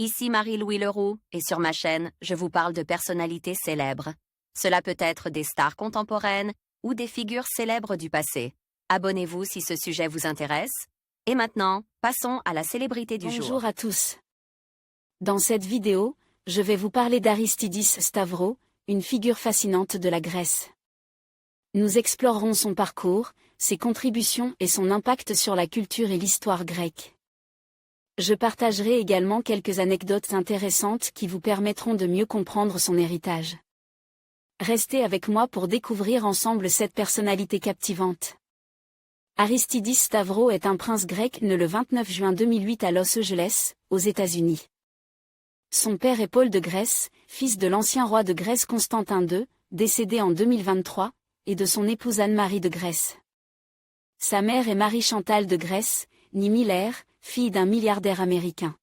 Ici Marie-Louis Leroux, et sur ma chaîne, je vous parle de personnalités célèbres. Cela peut être des stars contemporaines ou des figures célèbres du passé. Abonnez-vous si ce sujet vous intéresse. Et maintenant, passons à la célébrité du jour. Bonjour à tous. Dans cette vidéo, je vais vous parler d'Aristidis Stavros, une figure fascinante de la Grèce. Nous explorerons son parcours, ses contributions et son impact sur la culture et l'histoire grecque. Je partagerai également quelques anecdotes intéressantes qui vous permettront de mieux comprendre son héritage. Restez avec moi pour découvrir ensemble cette personnalité captivante. Aristidis Stavros est un prince grec né le 29 juin 2008 à Los Angeles, aux États-Unis. Son père est Paul de Grèce, fils de l'ancien roi de Grèce Constantin II, décédé en 2023, et de son épouse Anne-Marie de Grèce. Sa mère est Marie-Chantal de Grèce, née Miller, fille d'un milliardaire américain.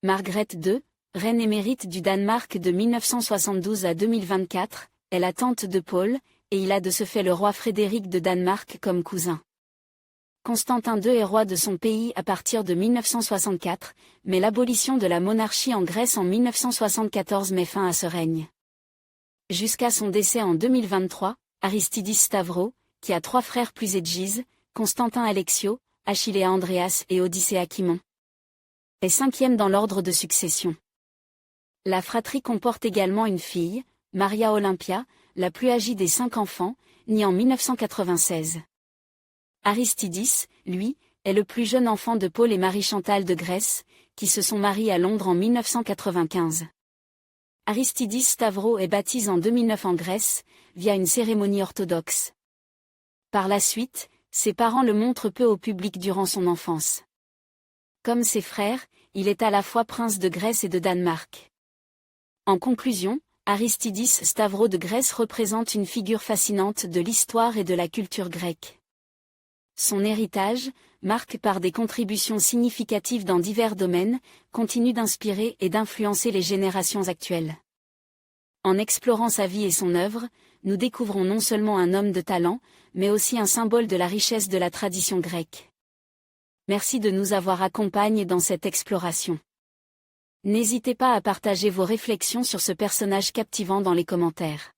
Margaret II, reine émérite du Danemark de 1972 à 2024, est la tante de Paul, et il a de ce fait le roi Frédéric de Danemark comme cousin. Constantin II est roi de son pays à partir de 1964, mais l'abolition de la monarchie en Grèce en 1974 met fin à ce règne. Jusqu'à son décès en 2023, Aristidis Stavros, qui a 3 frères plus Aegis, Constantin Alexio, Achillea Andreas et Odyssea Kimon, est 5e dans l'ordre de succession. La fratrie comporte également une fille, Maria Olympia, la plus âgée des 5 enfants, née en 1996. Aristidis, lui, est le plus jeune enfant de Paul et Marie-Chantal de Grèce, qui se sont mariés à Londres en 1995. Aristidis Stavros est baptisé en 2009 en Grèce, via une cérémonie orthodoxe. Par la suite, ses parents le montrent peu au public durant son enfance. Comme ses frères, il est à la fois prince de Grèce et de Danemark. En conclusion, Aristidis Stavros de Grèce représente une figure fascinante de l'histoire et de la culture grecque. Son héritage, marqué par des contributions significatives dans divers domaines, continue d'inspirer et d'influencer les générations actuelles. En explorant sa vie et son œuvre, nous découvrons non seulement un homme de talent, mais aussi un symbole de la richesse de la tradition grecque. Merci de nous avoir accompagnés dans cette exploration. N'hésitez pas à partager vos réflexions sur ce personnage captivant dans les commentaires.